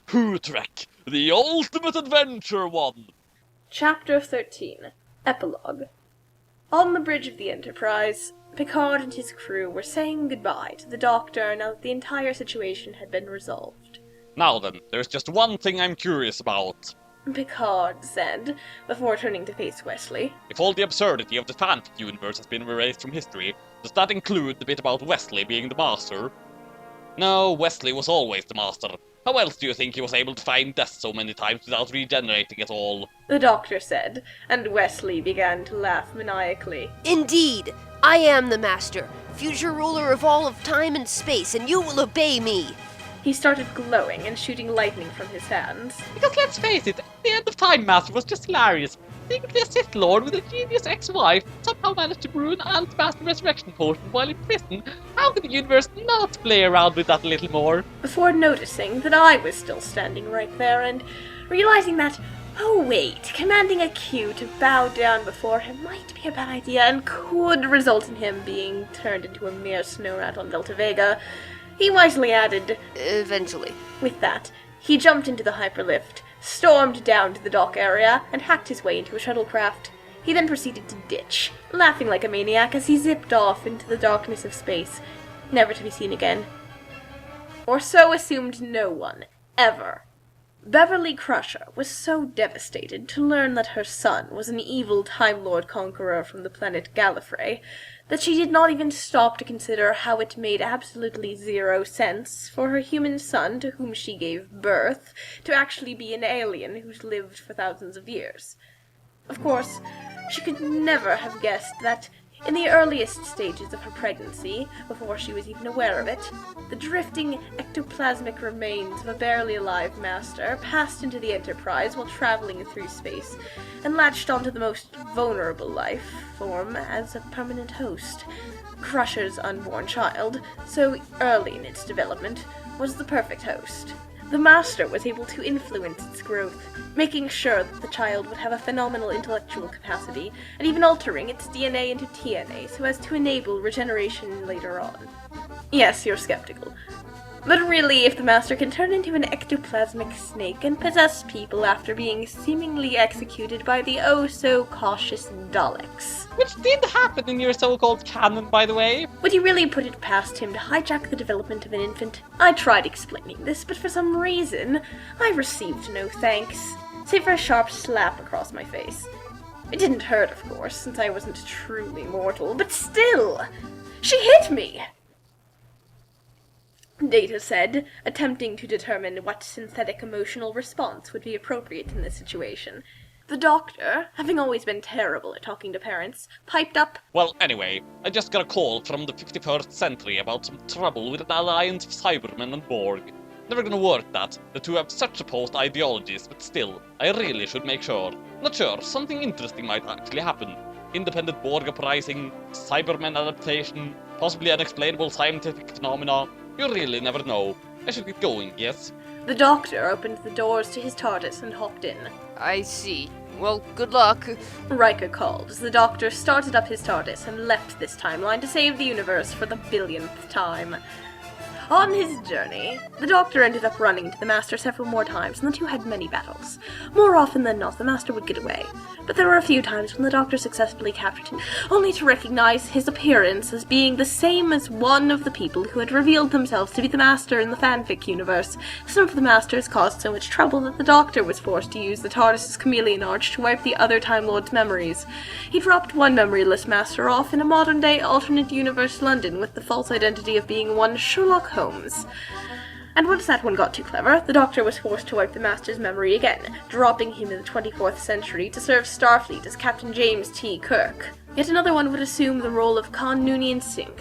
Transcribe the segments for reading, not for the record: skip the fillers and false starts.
Whotrek, the ultimate adventure one. Chapter 13. Epilogue. On the bridge of the Enterprise, Picard and his crew were saying goodbye to the Doctor now that the entire situation had been resolved. Now then, there's just one thing I'm curious about. Picard said, before turning to face Wesley. If all the absurdity of the fanfic universe has been erased from history, does that include the bit about Wesley being the Master? No, Wesley was always the Master. How else do you think he was able to find death so many times without regenerating at all? The Doctor said, and Wesley began to laugh maniacally. Indeed, I am the Master, future ruler of all of time and space, and you will obey me. He started glowing and shooting lightning from his hands. Because let's face it, the End of Time Master was just hilarious. Secretly a Sith Lord with a genius ex-wife somehow managed to brew an Ant-Master resurrection potion while in prison. How could the universe not play around with that a little more? Before noticing that I was still standing right there and realizing that, oh wait, commanding a Q to bow down before him might be a bad idea and could result in him being turned into a mere snow rat on Delta Vega, he wisely added, Eventually. With that, he jumped into the hyperlift, stormed down to the dock area, and hacked his way into a shuttlecraft. He then proceeded to ditch, laughing like a maniac as he zipped off into the darkness of space, never to be seen again. Or so assumed no one, ever. Beverly Crusher was so devastated to learn that her son was an evil Time Lord conqueror from the planet Gallifrey that she did not even stop to consider how it made absolutely zero sense for her human son, to whom she gave birth, to actually be an alien who's lived for thousands of years. Of course, she could never have guessed that in the earliest stages of her pregnancy, before she was even aware of it, the drifting ectoplasmic remains of a barely alive master passed into the Enterprise while traveling through space, and latched onto the most vulnerable life form as a permanent host. Crusher's unborn child, so early in its development, was the perfect host. The Master was able to influence its growth, making sure that the child would have a phenomenal intellectual capacity, and even altering its DNA into TNA so as to enable regeneration later on. Yes, you're skeptical. But really, if the Master can turn into an ectoplasmic snake and possess people after being seemingly executed by the oh-so-cautious Daleks. Which did happen in your so-called canon, by the way. Would you really put it past him to hijack the development of an infant? I tried explaining this, but for some reason, I received no thanks, save for a sharp slap across my face. It didn't hurt, of course, since I wasn't truly mortal, but still! She hit me! Data said, attempting to determine what synthetic emotional response would be appropriate in this situation. The Doctor, having always been terrible at talking to parents, piped up, Well, anyway, I just got a call from the 51st century about some trouble with an alliance of Cybermen and Borg. Never gonna work that. The two have such opposed ideologies, but still, I really should make sure. Not sure, something interesting might actually happen. Independent Borg uprising, Cybermen adaptation, possibly unexplainable scientific phenomena. You really never know. I should get going, yes? The Doctor opened the doors to his TARDIS and hopped in. I see. Well, good luck. Riker called as the Doctor started up his TARDIS and left this timeline to save the universe for the billionth time. On his journey, the Doctor ended up running to the Master several more times, and the two had many battles. More often than not, the Master would get away, but there were a few times when the Doctor successfully captured him, only to recognize his appearance as being the same as one of the people who had revealed themselves to be the Master in the fanfic universe. Some of the Masters caused so much trouble that the Doctor was forced to use the TARDIS's chameleon arch to wipe the other Time Lord's memories. He dropped one memoryless Master off in a modern-day alternate universe London with the false identity of being one Sherlock Holmes. And once that one got too clever, the Doctor was forced to wipe the Master's memory again, dropping him in the 24th century to serve Starfleet as Captain James T. Kirk. Yet another one would assume the role of Khan Noonien Singh,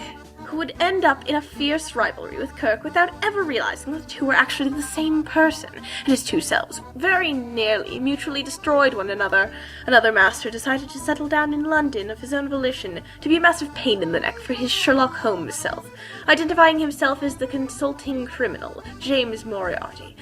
who would end up in a fierce rivalry with Kirk without ever realizing that the two were actually the same person, and his two selves very nearly mutually destroyed one another. Another Master decided to settle down in London of his own volition, to be a massive pain in the neck for his Sherlock Holmes self, identifying himself as the consulting criminal, James Moriarty.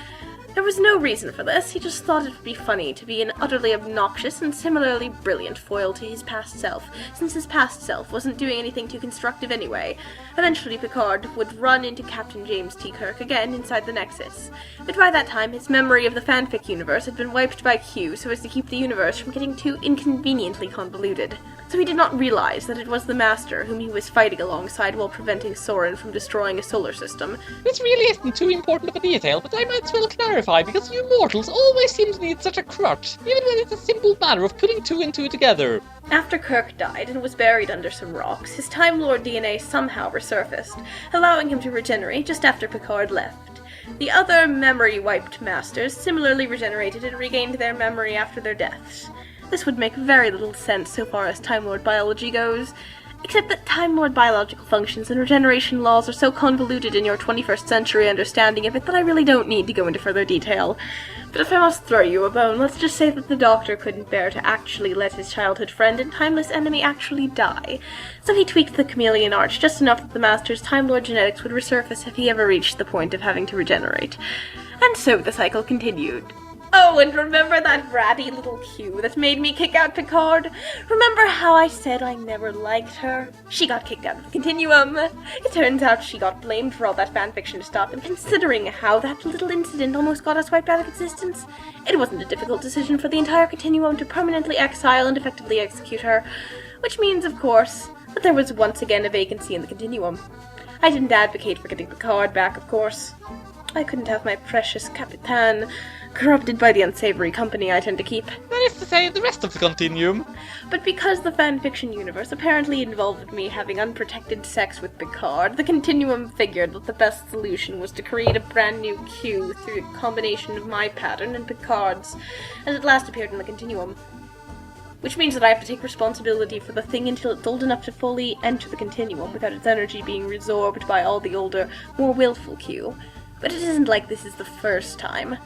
There was no reason for this, he just thought it would be funny to be an utterly obnoxious and similarly brilliant foil to his past self, since his past self wasn't doing anything too constructive anyway. Eventually Picard would run into Captain James T. Kirk again inside the Nexus, but by that time his memory of the fanfic universe had been wiped by Q so as to keep the universe from getting too inconveniently convoluted. So he did not realize that it was the Master whom he was fighting alongside while preventing Soren from destroying a solar system. This really isn't too important of a detail, but I might as well clarify, because you mortals always seem to need such a crutch, even when it's a simple matter of putting two and two together. After Kirk died and was buried under some rocks, his Time Lord DNA somehow resurfaced, allowing him to regenerate just after Picard left. The other memory-wiped Masters similarly regenerated and regained their memory after their deaths. This would make very little sense so far as Time Lord biology goes, except that Time Lord biological functions and regeneration laws are so convoluted in your 21st century understanding of it that I really don't need to go into further detail. But if I must throw you a bone, let's just say that the Doctor couldn't bear to actually let his childhood friend and timeless enemy actually die, so he tweaked the chameleon arch just enough that the Master's Time Lord genetics would resurface if he ever reached the point of having to regenerate. And so the cycle continued. Oh, and remember that bratty little Q that made me kick out Picard? Remember how I said I never liked her? She got kicked out of the Continuum. It turns out she got blamed for all that fanfiction stuff, and considering how that little incident almost got us wiped out of existence, it wasn't a difficult decision for the entire Continuum to permanently exile and effectively execute her. Which means, of course, that there was once again a vacancy in the Continuum. I didn't advocate for getting Picard back, of course. I couldn't have my precious Capitan corrupted by the unsavory company I tend to keep. That is to say, the rest of the Continuum. But because the fanfiction universe apparently involved me having unprotected sex with Picard, the Continuum figured that the best solution was to create a brand new Q through a combination of my pattern and Picard's, as it last appeared in the Continuum. Which means that I have to take responsibility for the thing until it's old enough to fully enter the Continuum without its energy being resorbed by all the older, more willful Q. But it isn't like this is the first time.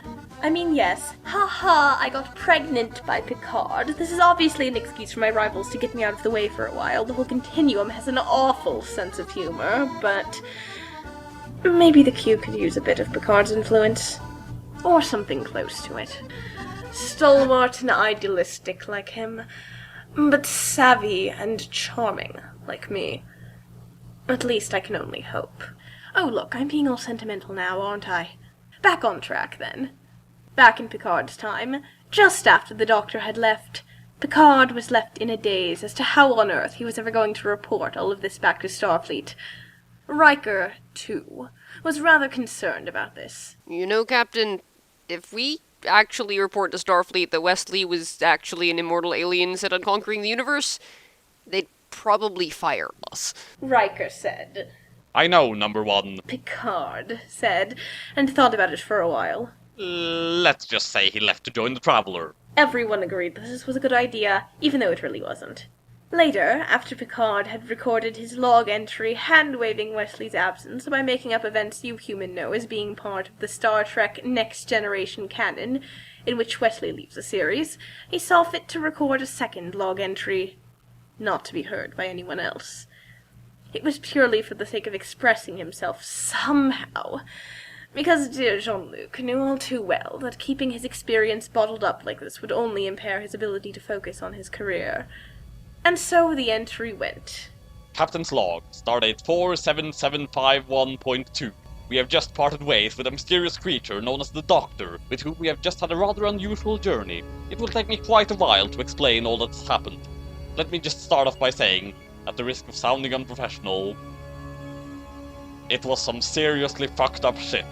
I mean, yes, haha, I got pregnant by Picard. This is obviously an excuse for my rivals to get me out of the way for a while. The whole Continuum has an awful sense of humor, but maybe the Q could use a bit of Picard's influence. Or something close to it. Stalwart and idealistic like him, but savvy and charming like me. At least I can only hope. Oh look, I'm being all sentimental now, aren't I? Back on track, then. Back in Picard's time, just after the Doctor had left, Picard was left in a daze as to how on earth he was ever going to report all of this back to Starfleet. Riker, too, was rather concerned about this. You know, Captain, if we actually report to Starfleet that Wesley was actually an immortal alien set on conquering the universe, they'd probably fire us. Riker said. I know, number one. Picard said, and thought about it for a while. Let's just say he left to join the Traveler. Everyone agreed that this was a good idea, even though it really wasn't. Later, after Picard had recorded his log entry hand-waving Wesley's absence by making up events you human know as being part of the Star Trek Next Generation canon, in which Wesley leaves the series, he saw fit to record a second log entry, not to be heard by anyone else. It was purely for the sake of expressing himself somehow, because dear Jean-Luc knew all too well that keeping his experience bottled up like this would only impair his ability to focus on his career. And so the entry went. Captain's log, stardate 47751.2. We have just parted ways with a mysterious creature known as the Doctor, with whom we have just had a rather unusual journey. It will take me quite a while to explain all that's happened. Let me just start off by saying, at the risk of sounding unprofessional, it was some seriously fucked up shit.